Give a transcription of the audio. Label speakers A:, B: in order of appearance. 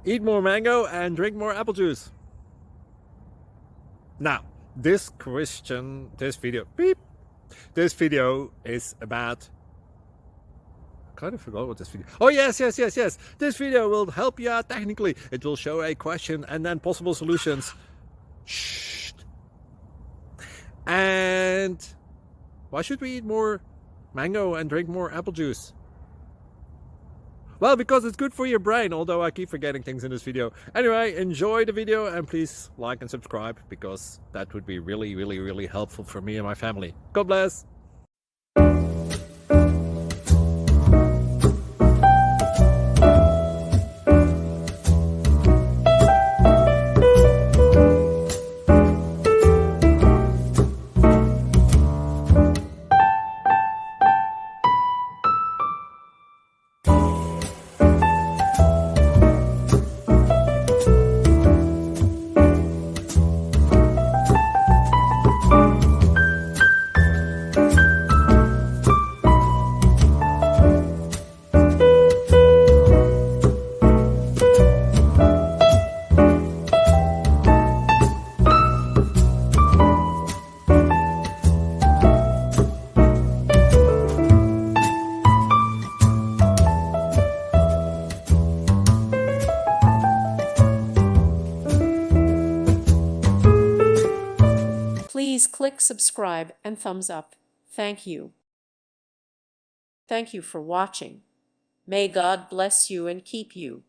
A: Eat more mango and drink more apple juice. Now, this video is about, I kind of forgot what this video. Oh, yes. This video will help you out technically. It will show a question and then possible solutions. Shh. And why should we eat more mango and drink more apple juice? Well, because it's good for your brain, although I keep forgetting things in this video. Anyway, enjoy the video and please like and subscribe, because that would be really helpful for me and my family. God bless!
B: Please click subscribe and thumbs up. Thank you. Thank you for watching. May God bless you and keep you.